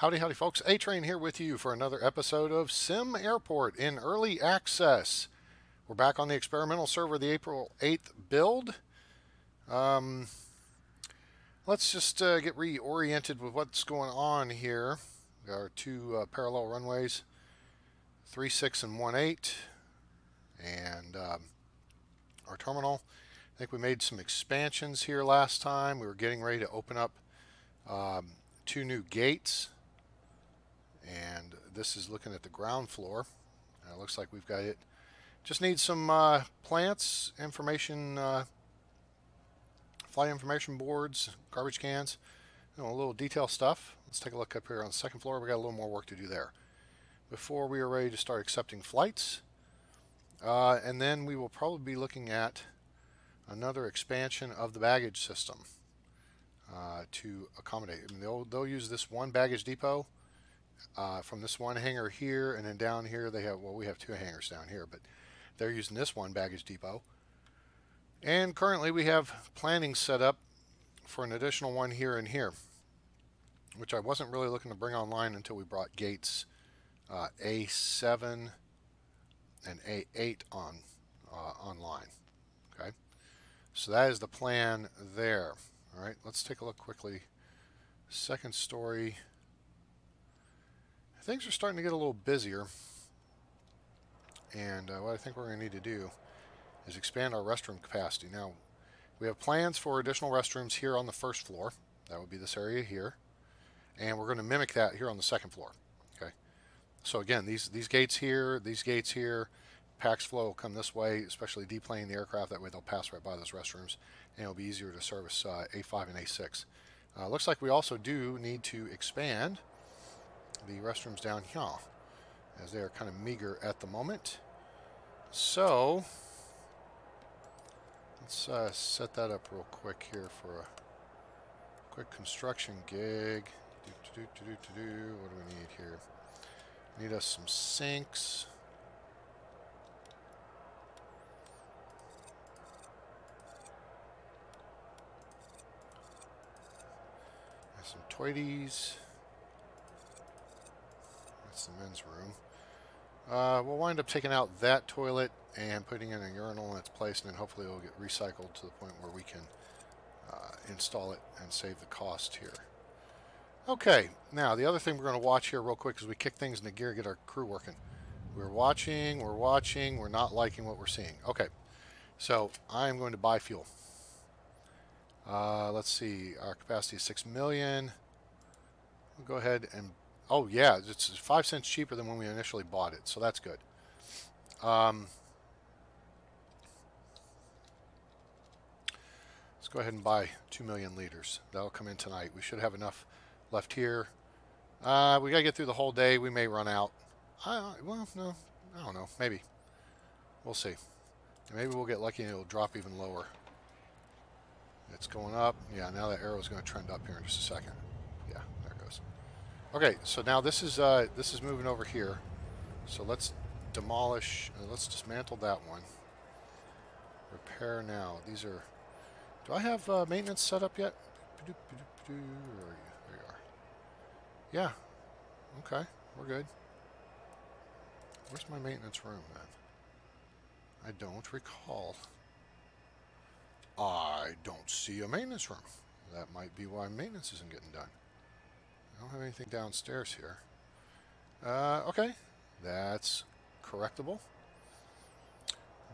Howdy, howdy, folks. A-Train here with you for another episode of SimAirport in early access. We're back on the experimental server, the April 8th build. Um, let's just get reoriented with what's going on here. We got our two parallel runways, 3.6 and 1.8, and our terminal. I think we made some expansions here last time. We were getting ready to open up two new gates. And this is looking at the ground floor. It looks like we've got it. Just need some plants, information, flight information boards, garbage cans, a little detail stuff. Let's take a look up here on the second floor. We got a little more work to do there before we are ready to start accepting flights. And then we will probably be looking at another expansion of the baggage system to accommodate. I mean, they'll use this one baggage depot. From this one hangar here, and then down here they have, well, we have two hangars down here, but they're using this one baggage depot. And currently we have planning set up for an additional one here and here, which I wasn't really looking to bring online until we brought gates A7 and A8 online. Okay, so that is the plan there. All right, let's take a look quickly. Second story. Things are starting to get a little busier, and what I think we're going to need to do is expand our restroom capacity. Now, we have plans for additional restrooms here on the first floor. That would be this area here, and we're going to mimic that here on the second floor. Okay, so again, these gates here, PAX flow will come this way, especially deplaning the aircraft. That way they'll pass right by those restrooms, and it'll be easier to service A5 and A6. Looks like we also do need to expand the restrooms down here, as they are kind of meager at the moment. So let's set that up real quick here for a quick construction gig. What do we need here? Need us some sinks. And some toities. That's the men's room. We'll wind up taking out that toilet and putting in a urinal in its place, and then hopefully it'll get recycled to the point where we can install it and save the cost here. Okay, now the other thing we're going to watch here real quick is we kick things into gear, get our crew working. We're watching, we're not liking what we're seeing. Okay, so I'm going to buy fuel. Let's see, our capacity is 6 million. We'll go ahead and oh yeah, it's 5 cents cheaper than when we initially bought it, so that's good. Let's go ahead and buy 2 million liters. That'll come in tonight. We should have enough left here. We gotta get through the whole day. We may run out. Well, no, I don't know. Maybe. We'll see. And maybe we'll get lucky and it'll drop even lower. It's going up. Yeah, now that arrow is going to trend up here in just a second. Yeah, there it goes. Okay, so now this is moving over here. So let's demolish. Let's dismantle that one. Repair now. These are. Do I have maintenance set up yet? There you are. Yeah. Okay, we're good. Where's my maintenance room then? I don't recall. I don't see a maintenance room. That might be why maintenance isn't getting done. I don't have anything downstairs here. Okay, that's correctable.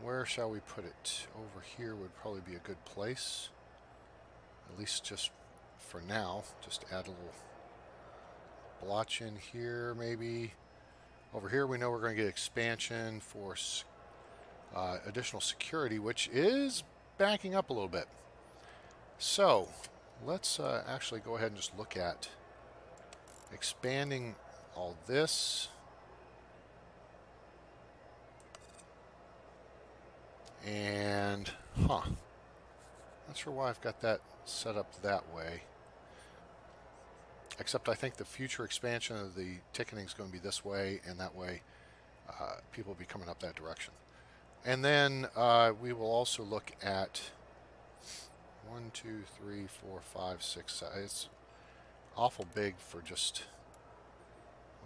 Where shall we put it? Over here would probably be a good place. At least just for now. Just add a little blotch in here, maybe. Over here we know we're going to get expansion for additional security, which is backing up a little bit. So let's actually go ahead and just look at expanding all this. And, not sure why I've got that set up that way. Except I think the future expansion of the ticketing is going to be this way, and that way people will be coming up that direction. And then we will also look at 1, 2, 3, 4, 5, 6, 7. It's awful big for just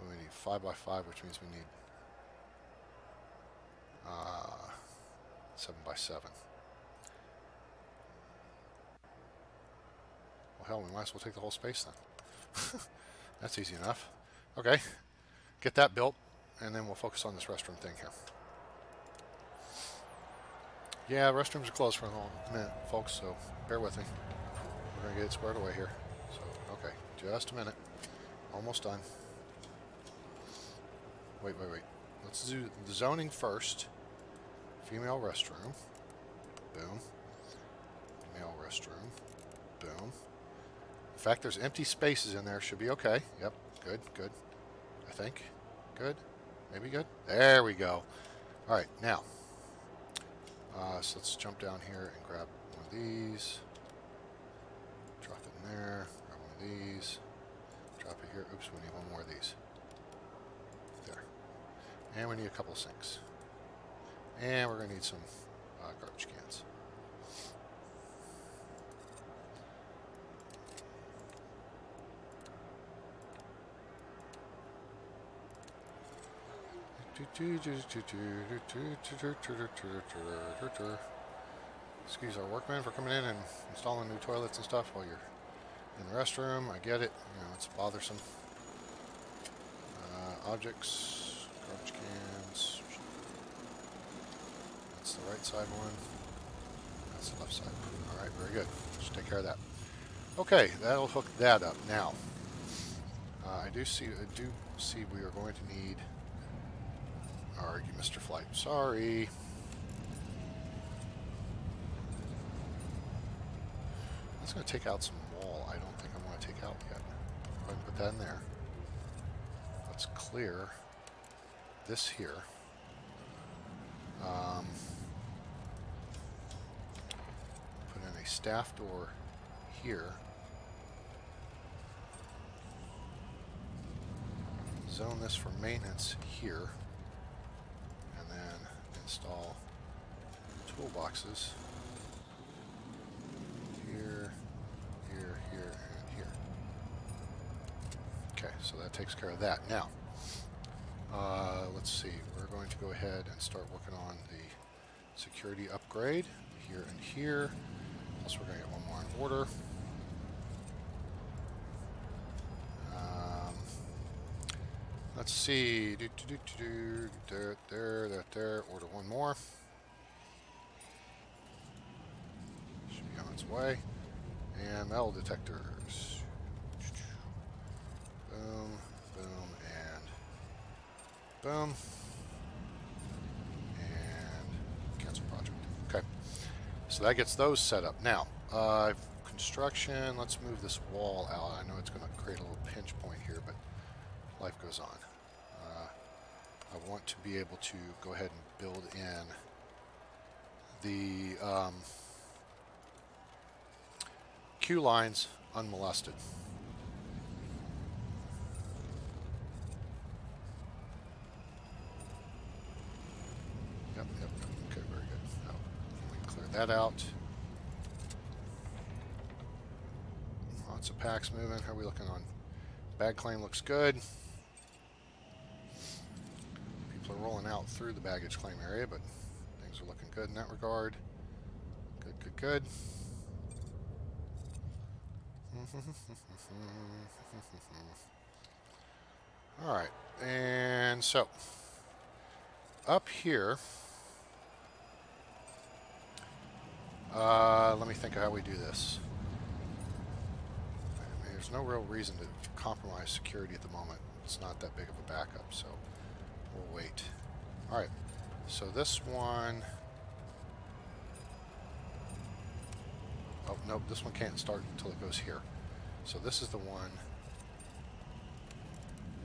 We need 5 by 5, which means we need 7 by 7. Well, hell, we might as well take the whole space then. That's easy enough. Okay, get that built, and then we'll focus on this restroom thing here. Yeah, restrooms are closed for a minute, folks, so bear with me. We're going to get it squared away here. So, okay, just a minute. Almost done. Wait. Let's do the zoning first. Female restroom. Boom. Male restroom. Boom. In fact, there's empty spaces in there. Should be okay. Yep. Good. I think. Good. Maybe good. There we go. All right, now. So let's jump down here and grab one of these. Drop it in there. Grab one of these. Drop it here. Oops, we need one more of these. There. And we need a couple of sinks. And we're going to need some garbage cans. Excuse our workmen for coming in and installing new toilets and stuff while you're in the restroom. I get it. You know, it's bothersome. Objects, garbage cans. That's the right side one. That's the left side. All right, very good. Let's take care of that. Okay, that'll hook that up. Now, I do see we are going to need. Argue, Mr. Flight. Sorry. That's going to take out some wall. I don't think I want to take out yet. Go ahead and put that in there. Let's clear this here. Put in a staff door here. Zone this for maintenance here. Install toolboxes here, and here. Okay, so that takes care of that. Now, let's see. We're going to go ahead and start working on the security upgrade here and here. Plus, we're going to get one more in order. Let's see. There. Order one more. Should be on its way. And metal detectors. Boom, and boom. And cancel project. Okay. So that gets those set up. Now, construction. Let's move this wall out. I know it's going to create a little pinch point here, but life goes on. I want to be able to go ahead and build in the queue lines unmolested. Yep. Okay, very good. Now, we can clear that out. Lots of packs moving. How are we looking on? Bag claim looks good. People are rolling out through the baggage claim area, but things are looking good in that regard. Good. All right, and so up here, let me think of how we do this. I mean, there's no real reason to compromise security at the moment. It's not that big of a backup, so we'll wait. All right, so this one. Oh, nope, this one can't start until it goes here. So this is the one.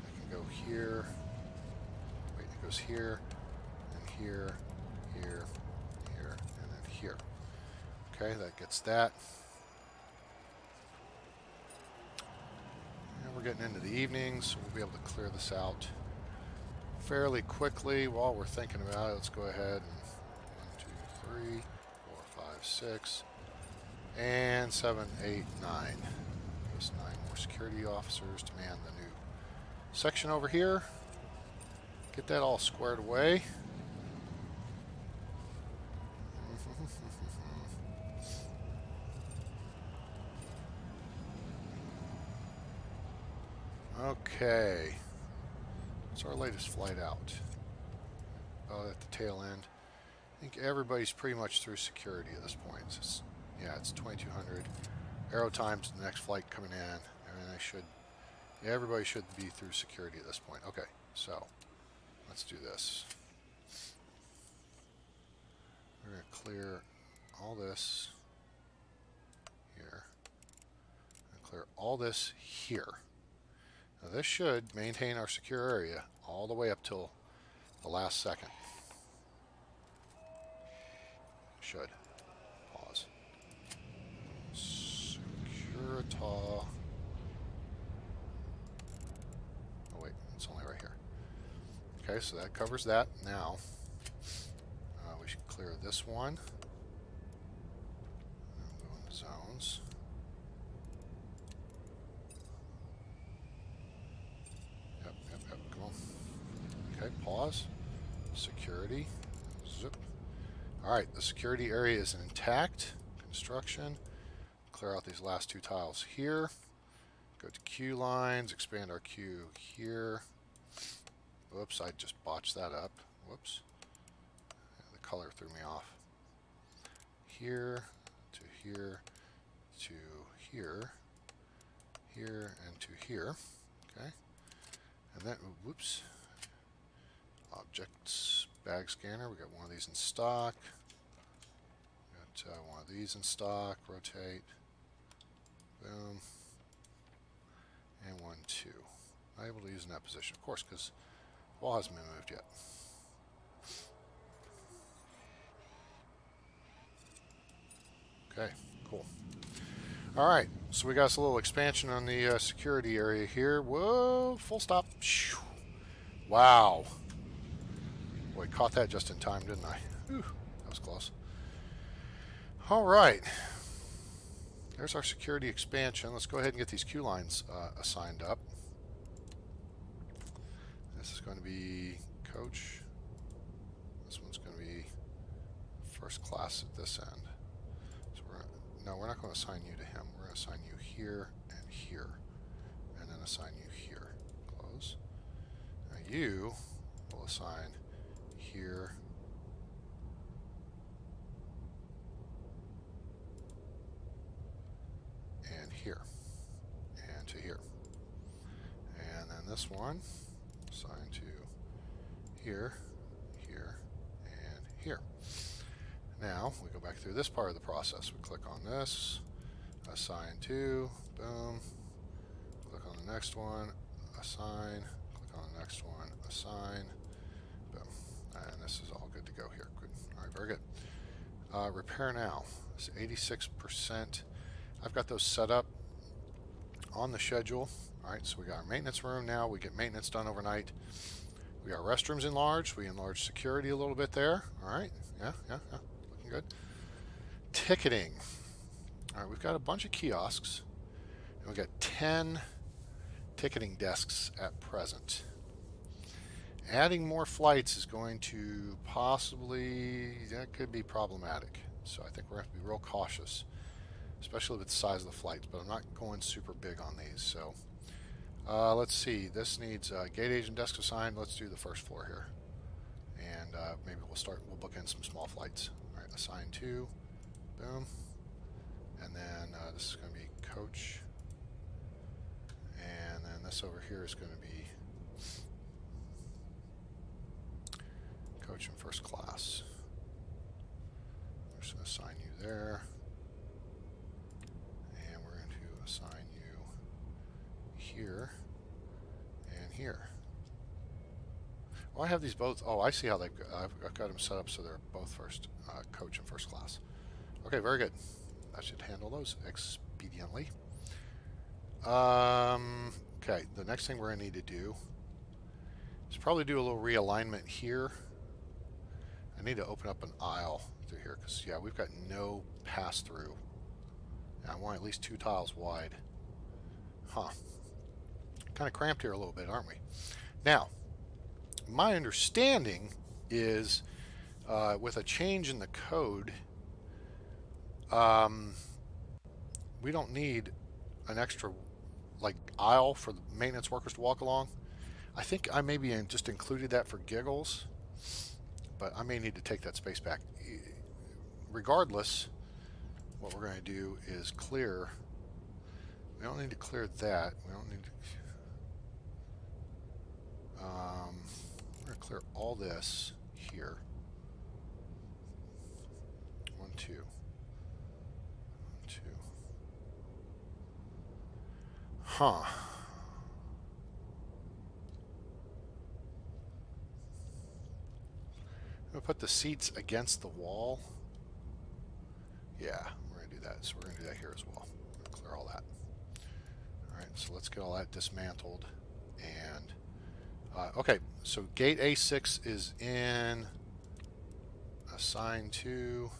I can go here. Wait, it goes here, and here, and then here. Okay, that gets that. And we're getting into the evening, so we'll be able to clear this out fairly quickly. While we're thinking about it, let's go ahead and 1, 2, 3, 4, 5, 6. And 7, 8, 9. Just 9 more security officers to man the new section over here. Get that all squared away. Okay. What's our latest flight out? Oh, at the tail end. I think everybody's pretty much through security at this point. Yeah, it's 2200. Aero time's the next flight coming in. I mean, everybody should be through security at this point. Okay, so let's do this. We're going to clear all this here. And clear all this here. Now this should maintain our secure area all the way up till the last second. Should. Pause. Securita. Oh wait, it's only right here. Okay, so that covers that. Now, we should clear this one. Go into zones. Yep, come on. Okay, pause. Security. Zip. Alright, the security area is intact. Construction. Clear out these last two tiles here. Go to queue lines, expand our queue here. Whoops, I just botched that up. Whoops. Yeah, the color threw me off. Here, to here, to here, here, and to here. Okay. And then, whoops. Objects, bag scanner. We got one of these in stock. We got one of these in stock. Rotate. Boom. And 1, 2. Not able to use in that position, of course, because the wall hasn't been moved yet. Okay, cool. All right, so we got us a little expansion on the security area here. Whoa, full stop. Wow. Boy, caught that just in time, didn't I? Whew, that was close. All right. There's our security expansion. Let's go ahead and get these queue lines assigned up. This is going to be coach. This one's going to be first class at this end. So we're not going to assign you to him. We're going to assign you here and here, and then assign you here. Close. Now you will assign here. And here. And to here. And then this one, assign to here, here, and here. Now, we go back through this part of the process. We click on this, assign to, boom. Click on the next one, assign. Click on the next one, assign. Boom. And this is all good to go here. Good. All right, very good. Repair now. It's 86%. I've got those set up on the schedule. All right, so we got our maintenance room now. We get maintenance done overnight. We got restrooms enlarged. We enlarged security a little bit there. All right, yeah. Looking good. Ticketing. All right, we've got a bunch of kiosks. And we've got 10 ticketing desks at present. Adding more flights is going to that could be problematic. So I think we're going to have to be real cautious, especially with the size of the flights, but I'm not going super big on these. So let's see, this needs gate agent desk assigned. Let's do the first floor here, and maybe we'll book in some small flights. All right, assign to, boom, and then this is going to be coach, and then this over here is going to be coach in first class. We're just going to assign you there. Assign you here and here. Well, I have these both. Oh, I see how I've got them set up so they're both first coach and first class. Okay, very good. That should handle those expediently. Okay, the next thing we're going to need to do is probably do a little realignment here. I need to open up an aisle through here because, yeah, we've got no pass-through. I want at least 2 tiles wide. Huh. kind of cramped here a little bit, aren't we? Now, my understanding is with a change in the code, we don't need an extra like aisle for the maintenance workers to walk along. I think I maybe just included that for giggles, but I may need to take that space back. Regardless, what we're going to do is clear. We don't need to clear that. We don't need to. We're going to clear all this here. 1, 2. 1, 2. Huh. I'm going to put the seats against the wall. Yeah, we're going to do that. So we're going to do that here as well. We're going to clear all that. All right, so let's get all that dismantled. And okay, so gate A6 is in. Assign to.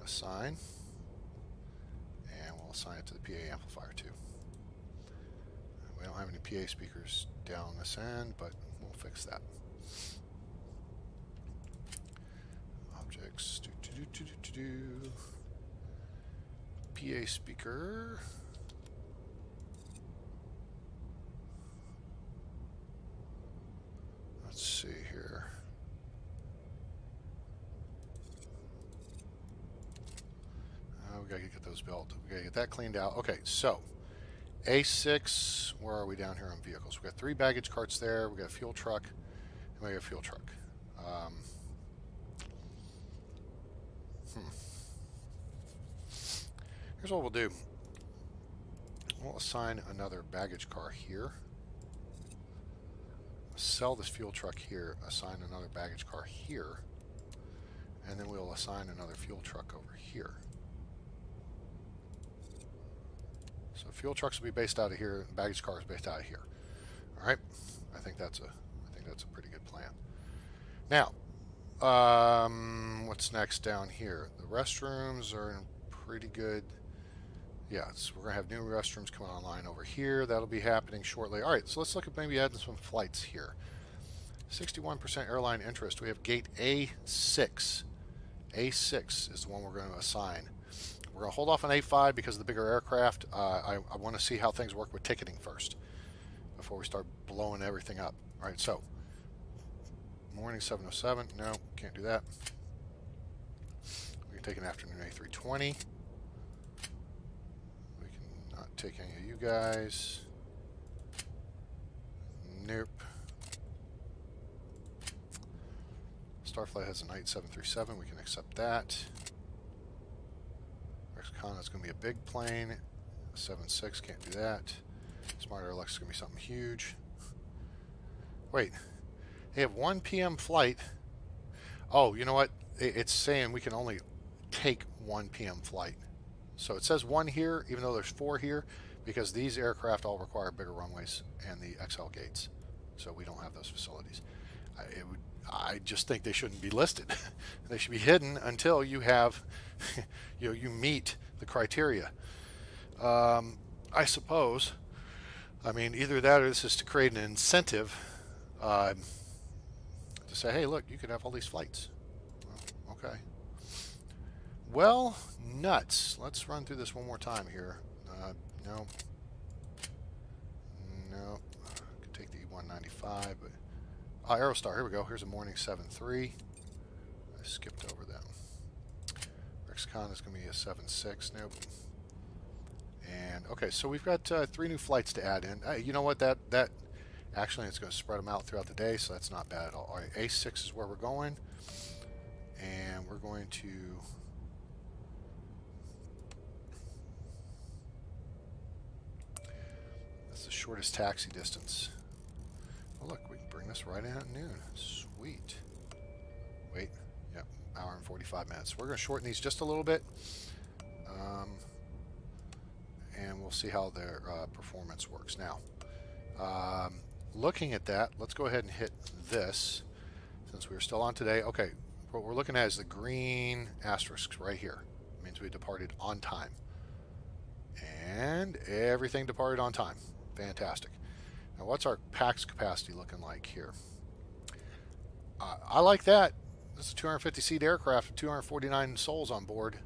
Assign. And we'll assign it to the PA amplifier too. We don't have any PA speakers down this end, but we'll fix that. Objects. PA speaker. Let's see here. We gotta get those built. We gotta get that cleaned out. Okay, so A6. Where are we down here on vehicles? We got 3 baggage carts there. We got a fuel truck, and we got a fuel truck. Here's what we'll do. We'll assign another baggage car here. Sell this fuel truck here. Assign another baggage car here. And then we'll assign another fuel truck over here. So fuel trucks will be based out of here, and baggage cars based out of here. All right. I think that's a pretty good plan. Now, what's next down here? The restrooms are in pretty good. Yeah, so we're going to have new restrooms coming online over here. That'll be happening shortly. All right, so let's look at maybe adding some flights here. 61% airline interest. We have gate A6. A6 is the one we're going to assign. We're going to hold off on A5 because of the bigger aircraft. I want to see how things work with ticketing first before we start blowing everything up. All right, so morning 707. No, can't do that. We can take an afternoon A320. Take any of you guys. Nope. Starflight has a night 737. We can accept that. Rexcon is going to be a big plane. 76 can't do that. Smart Airlux is going to be something huge. Wait. They have 1 p.m. flight. Oh, you know what? It's saying we can only take 1 p.m. flight. So it says 1 here, even though there's 4 here, because these aircraft all require bigger runways and the XL gates. So we don't have those facilities. I just think they shouldn't be listed. They should be hidden until you have, you meet the criteria. I suppose. I mean, either that or this is to create an incentive to say, hey, look, you could have all these flights. Well, okay. Well, nuts. Let's run through this one more time here. No. No. I could take the 195, but Aerostar, here we go. Here's a morning 7-3. I skipped over them. Rexcon is going to be a 7-6. Nope. And okay, so we've got 3 new flights to add in. You know what? That actually it's going to spread them out throughout the day, so that's not bad at all. All right, A6 is where we're going, and we're going to. That's the shortest taxi distance. Oh, look, we can bring this right in at noon. Sweet. Wait. Yep, hour and 45 minutes. We're going to shorten these just a little bit. And we'll see how their performance works. Now, looking at that, let's go ahead and hit this since we're still on today. Okay, what we're looking at is the green asterisks right here. It means we departed on time. And everything departed on time. Fantastic. Now, what's our PAX capacity looking like here? I like that. This is a 250-seat aircraft with 249 souls on board.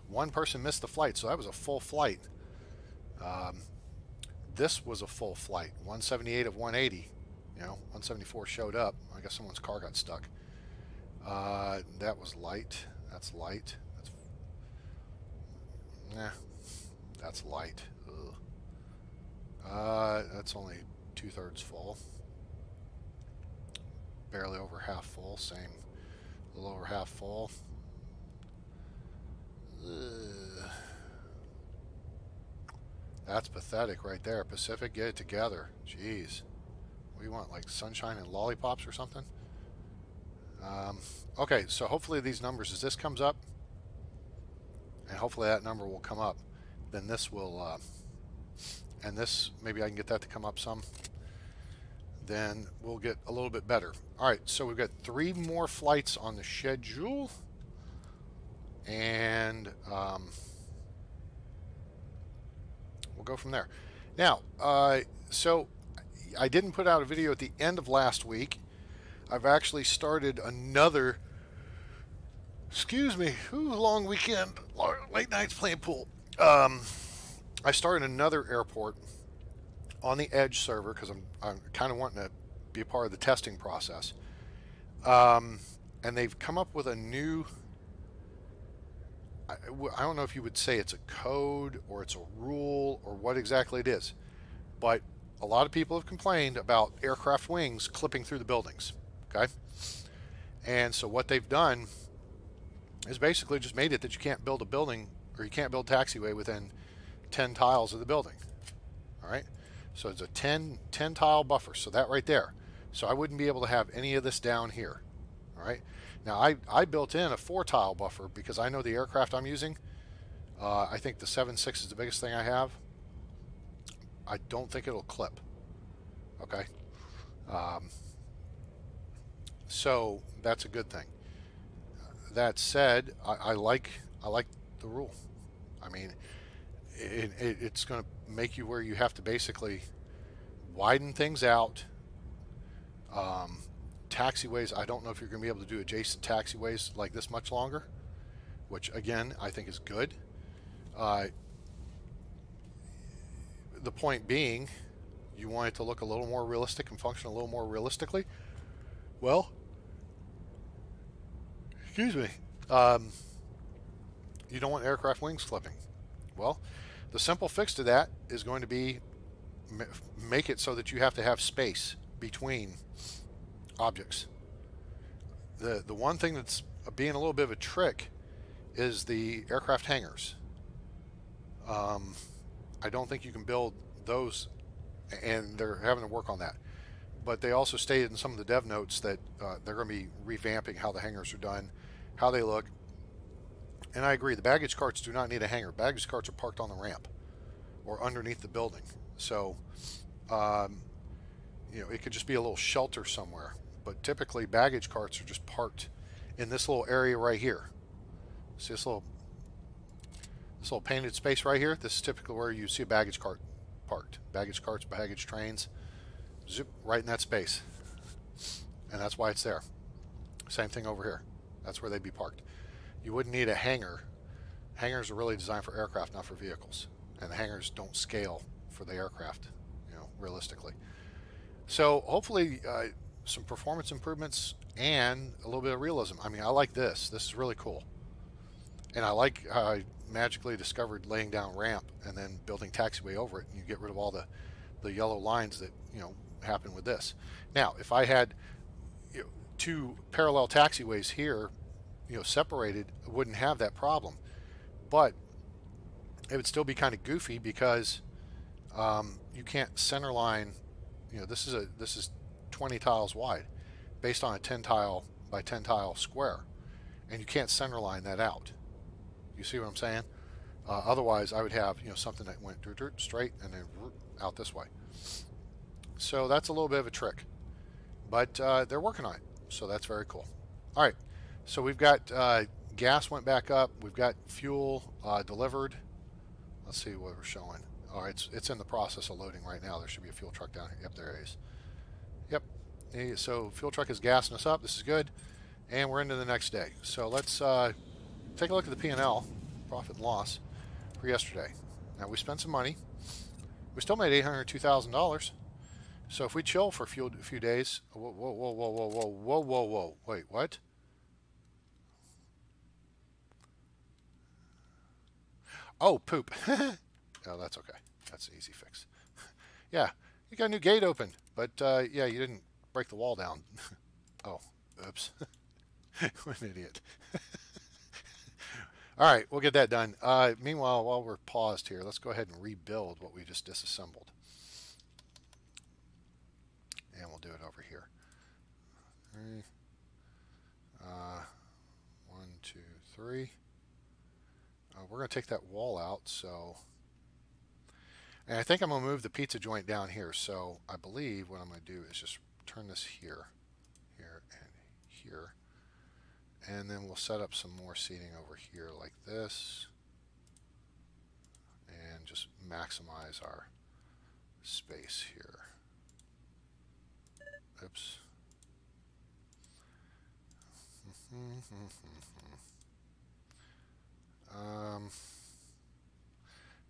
One person missed the flight, so that was a full flight. This was a full flight, 178 of 180. 174 showed up. I guess someone's car got stuck. That was light. That's light. That's light. Ugh. That's only 2/3 full. Barely over half full. Same, a little over half full. Ugh. That's pathetic right there. Pacific, get it together. Jeez. What do you want, like sunshine and lollipops or something? Okay, so hopefully these numbers, as this comes up, and hopefully that number will come up, then this will, and this, maybe I can get that to come up some, then we'll get a little bit better. All right, so we've got 3 more flights on the schedule, and we'll go from there. Now, so I didn't put out a video at the end of last week. I've actually started another, excuse me, long weekend, late nights playing pool. I started another airport on the Edge server because I'm kind of wanting to be a part of the testing process. And they've come up with a new, I don't know if you would say it's a code or it's a rule or what exactly it is, but a lot of people have complained about aircraft wings clipping through the buildings. Okay, and so what they've done is basically just made it that you can't build a building or you can't build a taxiway within 10 tiles of the building. All right, so it's a 10 tile buffer, so that right there. So I wouldn't be able to have any of this down here. All right, now I built in a 4 tile buffer because I know the aircraft I'm using. I think the 7.6 is the biggest thing I have. I don't think it'll clip. Okay. So that's a good thing. That said, I like the rule. I mean, it's going to make you where you have to basically widen things out. Taxiways, I don't know if you're going to be able to do adjacent taxiways like this much longer, which again I think is good. The point being, you want it to look a little more realistic and function a little more realistically. Well, excuse me, you don't want aircraft wings clipping. Well, the simple fix to that is going to be make it so that you have to have space between objects. The one thing that's being a little bit of a trick is the aircraft hangars. I don't think you can build those, and they're having to work on that. But they also stated in some of the dev notes that they're going to be revamping how the hangars are done, how they look. And I agree, the baggage carts do not need a hangar. Baggage carts are parked on the ramp or underneath the building. So, it could just be a little shelter somewhere. But typically, baggage carts are just parked in this little area right here. See this little painted space right here? This is typically where you see a baggage cart parked. Baggage carts, baggage trains, zip, right in that space. And that's why it's there. Same thing over here. That's where they'd be parked. You wouldn't need a hangar. Hangars are really designed for aircraft, not for vehicles. And the hangars don't scale for the aircraft, realistically. So hopefully some performance improvements and a little bit of realism. I mean, I like this. This is really cool. And I like how I magically discovered laying down ramp and then building taxiway over it, and you get rid of all the yellow lines that happen with this. Now, if I had 2 parallel taxiways here, separated, I wouldn't have that problem. But it would still be kind of goofy because you can't center line. This is 20 tiles wide, based on a 10 tile by 10 tile square, and you can't center line that out. You see what I'm saying? Otherwise, I would have something that went straight and then out this way. So that's a little bit of a trick, but they're working on it, so that's very cool. All right, so we've got gas went back up. We've got fuel delivered. Let's see what we're showing. All right, it's in the process of loading right now. There should be a fuel truck down here. Yep, there it is. Yep. So fuel truck is gassing us up. This is good. And we're into the next day. So let's take a look at the P&L, profit and loss, for yesterday. Now, we spent some money. We still made $802,000. So if we chill for a few days... Whoa, whoa, whoa, whoa, whoa, whoa, whoa, whoa, whoa. Wait, what? Oh, poop. Oh, that's okay. That's an easy fix. Yeah, you got a new gate open, but yeah, you didn't break the wall down. Oh, oops. What an idiot. All right, we'll get that done. Meanwhile, while we're paused here, let's go ahead and rebuild what we just disassembled. And we'll do it over here. 1, 2, 3. We're going to take that wall out, so... And I think I'm going to move the pizza joint down here, so I believe what I'm going to do is just turn this here, here, and here. And then we'll set up some more seating over here like this. And just maximize our space here. Oops.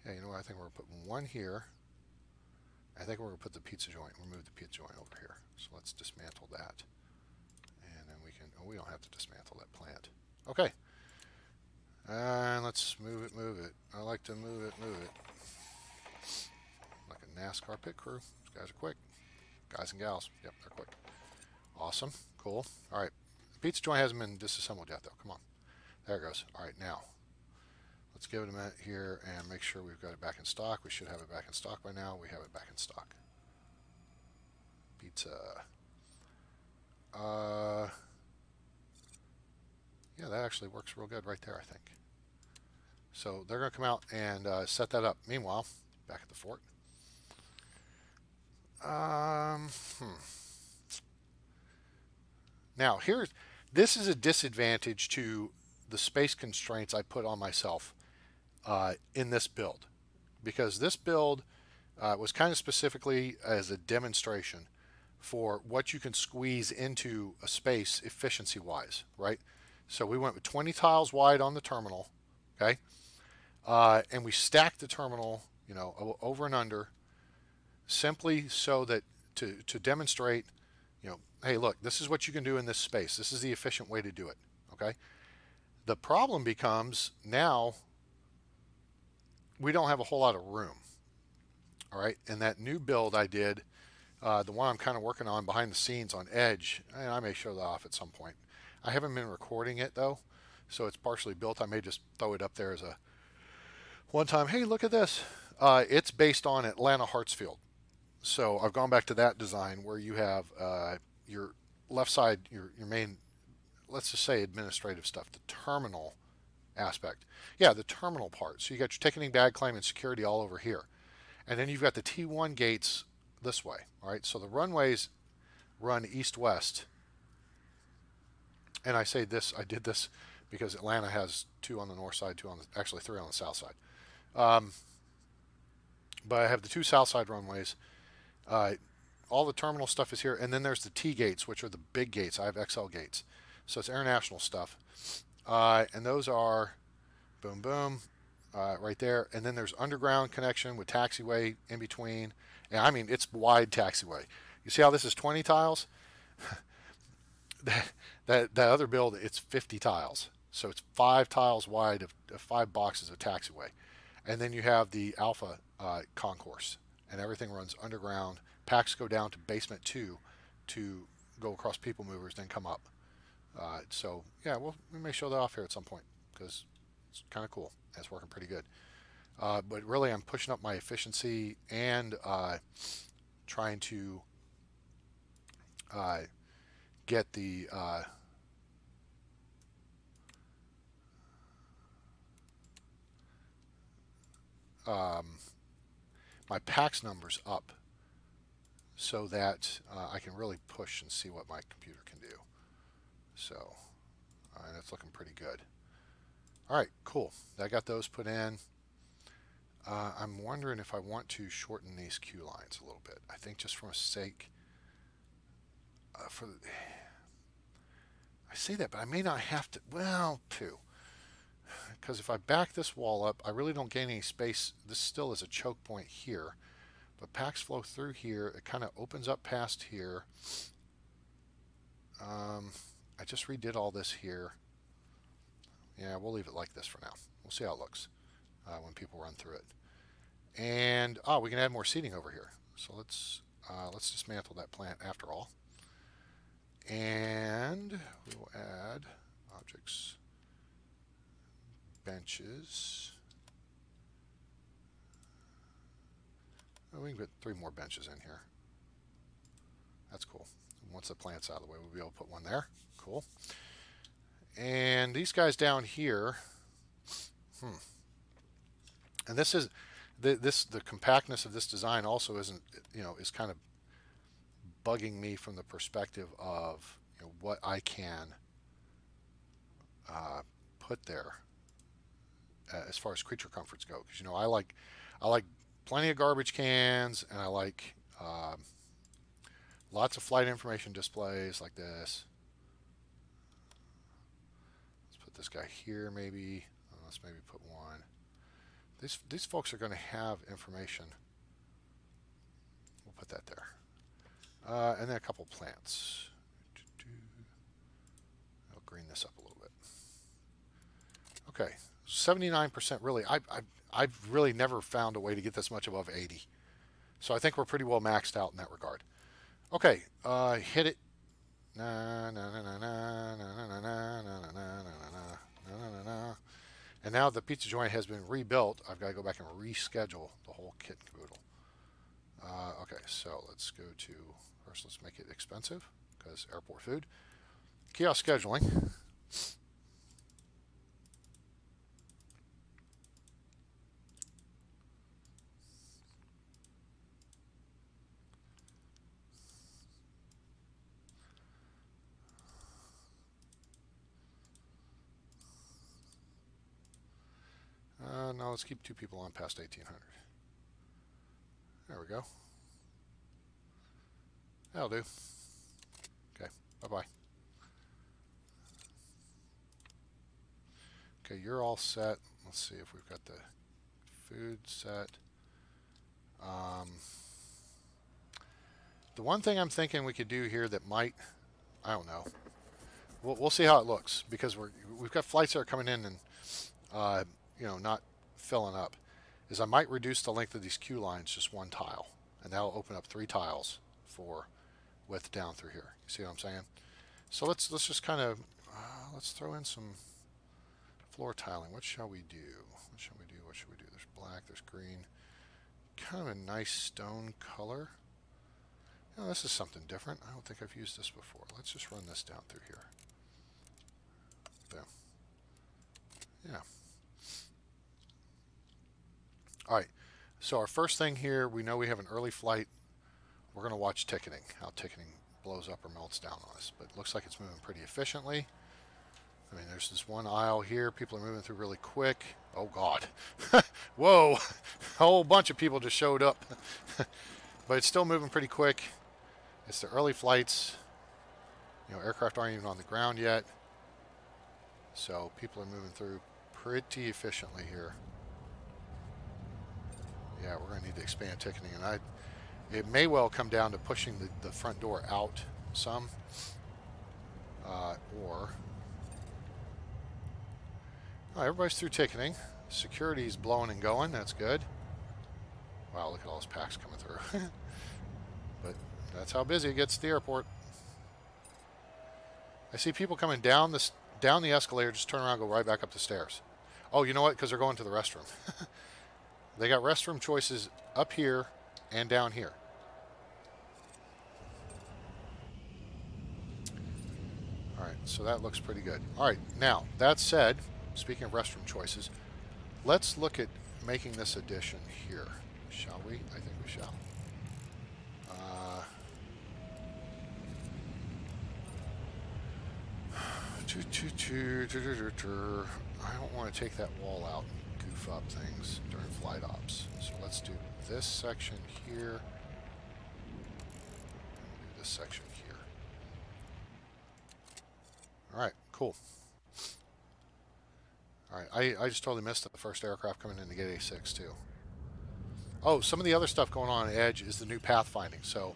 Yeah, you know what? I think we're going to put one here. I think we're going to put the pizza joint, remove the pizza joint over here. So let's dismantle that. And then we can, oh, we don't have to dismantle that plant. Okay. And let's move it. I like to move it. Like a NASCAR pit crew. These guys are quick. Guys and gals. Yep, they're quick. Awesome. Cool. All right. The pizza joint hasn't been disassembled yet, though. Come on. There it goes. All right, now. Let's give it a minute here and make sure we've got it back in stock. We should have it back in stock by now. We have it back in stock. Pizza. Yeah, that actually works real good right there, I think. So they're going to come out and set that up. Meanwhile, back at the fort. Now, this is a disadvantage to the space constraints I put on myself in this build, because this build was kind of specifically as a demonstration for what you can squeeze into a space efficiency-wise, right? So we went with 20 tiles wide on the terminal, okay? And we stacked the terminal, you know, over and under, simply so that to demonstrate, you know, hey, look, this is what you can do in this space. This is the efficient way to do it, okay? The problem becomes now we don't have a whole lot of room, all right? And that new build I did, the one I'm kind of working on behind the scenes on Edge, and I may show that off at some point. I haven't been recording it, though, so it's partially built. I may just throw it up there as a one-time, hey, look at this. It's based on Atlanta Hartsfield. So I've gone back to that design where you have your left side, your main, let's just say administrative stuff, the terminal aspect. Yeah, the terminal part. So you got your ticketing, bag claim, and security all over here. And then you've got the T1 gates this way. All right, so the runways run east-west. And I say this, I did this because Atlanta has 2 on the north side, 2 on the, actually 3 on the south side. But I have the 2 south side runways. All the terminal stuff is here, and then there's the T gates, which are the big gates. I have XL gates, so it's international stuff. And those are boom, boom, right there. And then there's underground connection with taxiway in between. And I mean, it's wide taxiway. You see how this is 20 tiles? that other build, it's 50 tiles. So it's 5 tiles wide of 5 boxes of taxiway. And then you have the Alpha concourse, and everything runs underground. Packs go down to basement 2 to go across people movers, then come up. So yeah, we may show that off here at some point because it's kind of cool. It's working pretty good. But really, I'm pushing up my efficiency and trying to get the my PAX numbers up so that I can really push and see what my computer can do. So, and it's looking pretty good. All right, cool. I got those put in. I'm wondering if I want to shorten these queue lines a little bit. I think just for a sake, I say that, but I may not have to. Well, two, because if I back this wall up, I really don't gain any space. This still is a choke point here, but packs flow through here. It kind of opens up past here. I just redid all this here. Yeah, we'll leave it like this for now. We'll see how it looks when people run through it. And we can add more seating over here. So let's dismantle that plant after all. And we will add objects, benches. We can put 3 more benches in here. That's cool. Once the plant's out of the way, we'll be able to put one there. Cool. And these guys down here, and this is the compactness of this design also isn't, is kind of bugging me from the perspective of what I can put there as far as creature comforts go. Because I like plenty of garbage cans, and I like lots of flight information displays like this. Let's put this guy here maybe. Let's maybe put one. These folks are going to have information. We'll put that there. And then a couple plants. I'll green this up a little bit. Okay, 79% really. I've really never found a way to get this much above 80. So I think we're pretty well maxed out in that regard. Okay, hit it. And now the pizza joint has been rebuilt. I've got to go back and reschedule the whole kit and caboodle. Okay, so let's go to, first let's make it expensive, because airport food. Kiosk scheduling. No, let's keep 2 people on past 1800. There we go. That'll do. Okay, bye-bye. Okay, you're all set. Let's see if we've got the food set. The one thing I'm thinking we could do here that might, I don't know. We'll see how it looks, because we've got flights that are coming in and not filling up, is I might reduce the length of these queue lines just 1 tile, and that'll open up 3 tiles for width down through here. You see what I'm saying? So let's just kind of let's throw in some floor tiling. What shall we do? What shall we do? What should we do? There's black, there's green, kind of a nice stone color. This is something different. I don't think I've used this before. Let's just run this down through here. Boom. Yeah. All right, so our first thing here, we know we have an early flight. We're going to watch ticketing, how ticketing blows up or melts down on us. But it looks like it's moving pretty efficiently. I mean, there's this one aisle here. People are moving through really quick. Oh, God. Whoa. A whole bunch of people just showed up. But it's still moving pretty quick. It's the early flights. Aircraft aren't even on the ground yet. So people are moving through pretty efficiently here. Yeah, we're going to need to expand ticketing, and it may well come down to pushing the front door out some, or everybody's through ticketing. Security's blowing and going. That's good. Wow, look at all those packs coming through. But that's how busy it gets at the airport. I see people coming down the escalator, just turn around, and go right back up the stairs. Oh, you know what? Because they're going to the restroom. They got restroom choices up here and down here. All right, so that looks pretty good. All right, now, that said, speaking of restroom choices, let's look at making this addition here. Shall we? I think we shall. I don't want to take that wall out and goof up things during flight ops. let's do this section here. Do this section here. All right, cool. All right, I just totally missed the first aircraft coming in to get A6 too. Oh, some of the other stuff going on Edge is the new pathfinding. So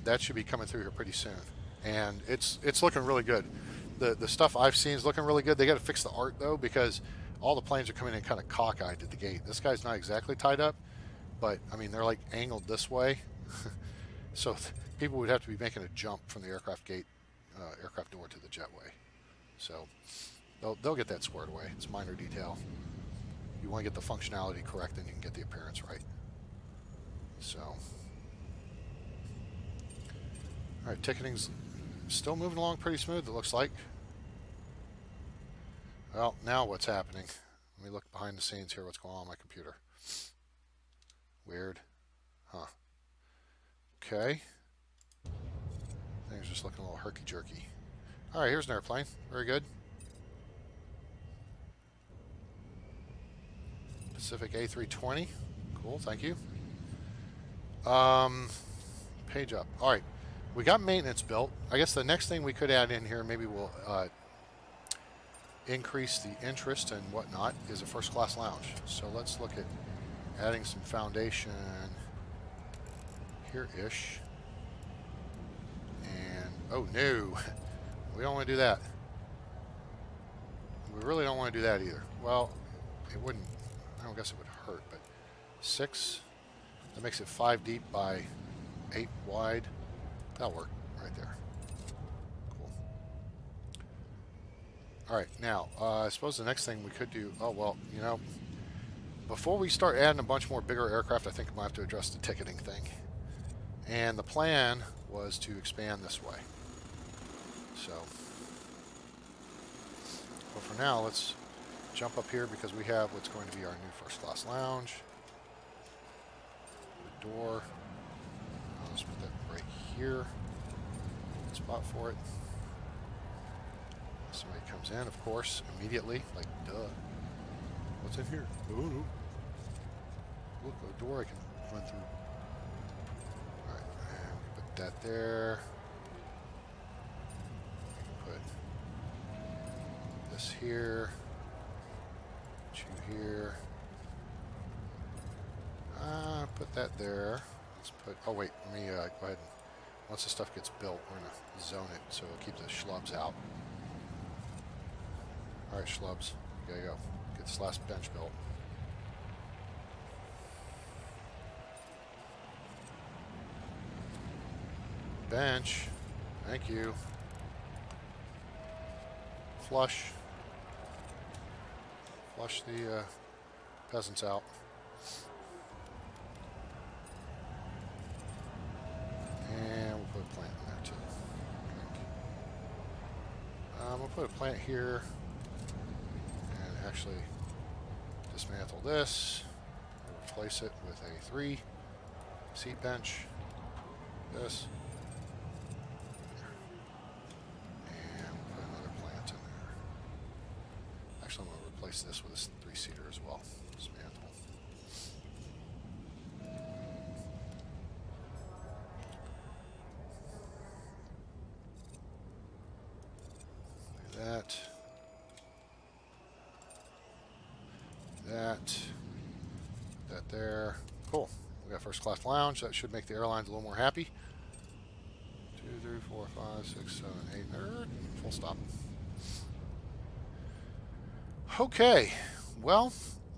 that should be coming through here pretty soon, and it's looking really good. The stuff I've seen is looking really good. They got to fix the art though, because all the planes are coming in kind of cockeyed at the gate. This guy's not exactly tied up, but I mean they're like angled this way, so people would have to be making a jump from the aircraft gate, aircraft door to the jetway. So they'll get that squared away. It's a minor detail. You want to get the functionality correct, then you can get the appearance right. So, all right, ticketing's still moving along pretty smooth, it looks like. Well, now what's happening? Let me look behind the scenes here, what's going on my computer. Weird. Huh. Okay. Things just looking a little herky-jerky. All right, here's an airplane. Very good. Pacific A320. Cool, thank you. Page up. All right. We got maintenance built. I guess the next thing we could add in here, maybe we'll increase the interest and whatnot, is a first class lounge. So let's look at adding some foundation here-ish. And, oh no, we don't want to do that. We really don't want to do that either. Well, it wouldn't, I don't guess it would hurt, but 6, that makes it 5 deep by 8 wide. That'll work right there. Cool. All right, now, I suppose the next thing we could do, oh, well, you know, before we start adding a bunch more bigger aircraft, I think we might have to address the ticketing thing. And the plan was to expand this way. So, but for now, let's jump up here because we have what's going to be our new first class lounge. The door. Let's put that right here. Good spot for it. Somebody comes in, of course, immediately. Like, duh. What's in here? Oh, no. Look, a door I can run through. Alright, and we put that there. We can put this here. You here. Put that there. Let's put, oh wait, let me go ahead and, once the stuff gets built, we're going to zone it so it'll keep the schlubs out. Alright, schlubs, you gotta go. Get this last bench built. Bench, thank you. Flush. Flush the peasants out. And we'll put a plant in there too. We'll put a plant here and actually dismantle this. Replace it with a 3-seat bench. This. And we'll put another plant in there. Actually, I'm going to replace this with a 3-seater as well. Dismantle. That there. Cool. We got first class lounge. That should make the airlines a little more happy. 2, 3, 4, 5, 6, 7, 8. Nerd. Full stop. Okay. Well,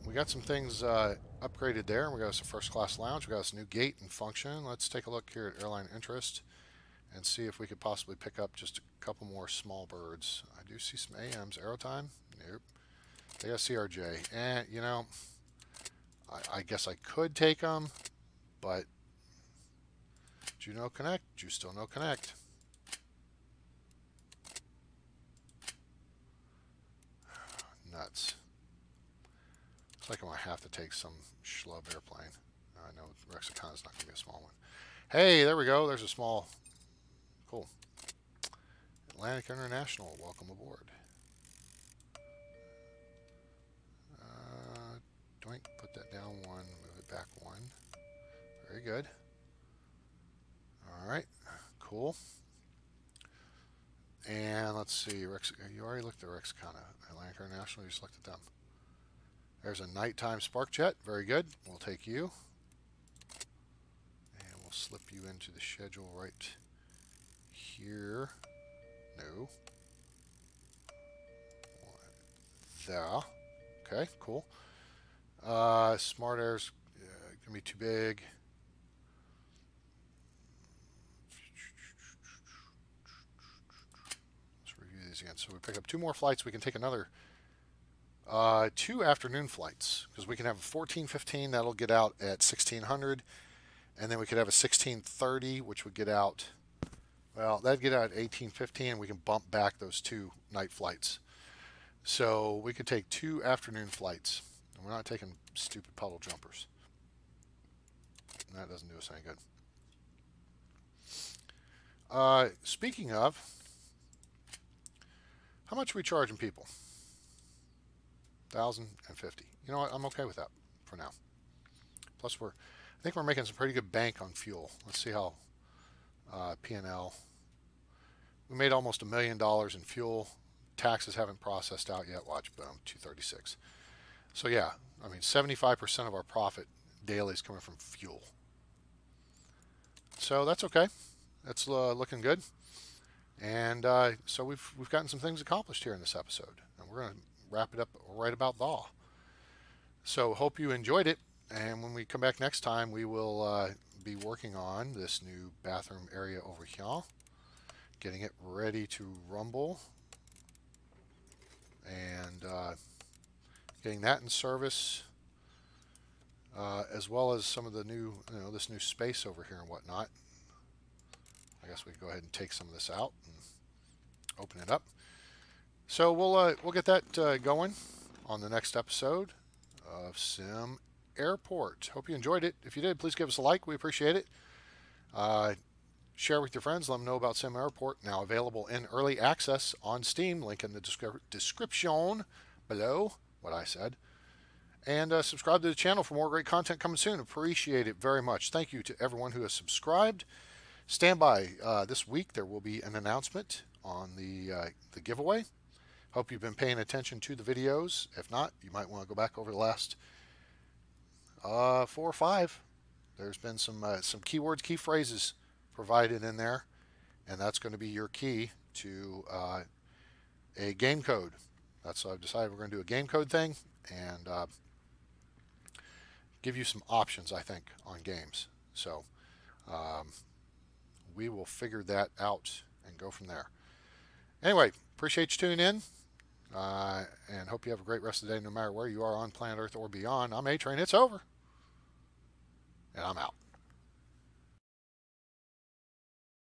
we got some things upgraded there. We got some first class lounge. We got this new gate and function. Let's take a look here at airline interest and see if we could possibly pick up just a couple more small birds. I do see some AMs. Aerotime? Nope. They got CRJ. And, you know, I guess I could take them, but do you know connect? Do you still know connect? Nuts. Looks like I'm going to have to take some schlub airplane. I know Rexicon is not going to be a small one. Hey, there we go. There's a small. Cool. Atlantic International, welcome aboard. Doink, put put that down one, move it back one. Very good. All right, cool. And let's see, Rex, you already looked at Rexicana. Atlantic International, you just looked at them. There's a nighttime spark jet. Very good. We'll take you. And we'll slip you into the schedule right here. No. There. Okay, cool. Smart Air's going to be too big. Let's review these again. So we pick up 2 more flights. We can take another 2 afternoon flights, because we can have a 14:15 that'll get out at 1600, and then we could have a 16:30 which would get out, well, that'd get out at 18:15, and we can bump back those 2 night flights. So we could take 2 afternoon flights, and we're not taking stupid puddle jumpers. And that doesn't do us any good. Speaking of, how much are we charging people? 1,050. You know what? I'm okay with that for now. Plus, I think we're making some pretty good bank on fuel. Let's see how P&L. We made almost $1 million in fuel. Taxes haven't processed out yet. Watch, boom, 236. So yeah, I mean, 75% of our profit daily is coming from fuel. So that's okay. That's looking good. And so we've gotten some things accomplished here in this episode, and we're going to wrap it up right about thaw. So hope you enjoyed it, and when we come back next time, we will be working on this new bathroom area over here, getting it ready to rumble, and getting that in service, as well as some of the new, this new space over here and whatnot. I guess we can go ahead and take some of this out and open it up. So we'll get that going on the next episode of SimAirport. Hope you enjoyed it. If you did, please give us a like. We appreciate it. Share with your friends. Let them know about SimAirport. Now available in early access on Steam. Link in the description below, what I said. And subscribe to the channel for more great content coming soon. Appreciate it very much. Thank you to everyone who has subscribed. Stand by. This week there will be an announcement on the giveaway. Hope you've been paying attention to the videos. If not, you might want to go back over the last 4 or 5. There's been some keywords, key phrases provided in there, and that's going to be your key to a game code. That's what I've decided. We're going to do a game code thing and give you some options, I think, on games. So we will figure that out and go from there. Anyway, appreciate you tuning in. And hope you have a great rest of the day no matter where you are on planet Earth or beyond. I'm A-Train. It's over. And I'm out.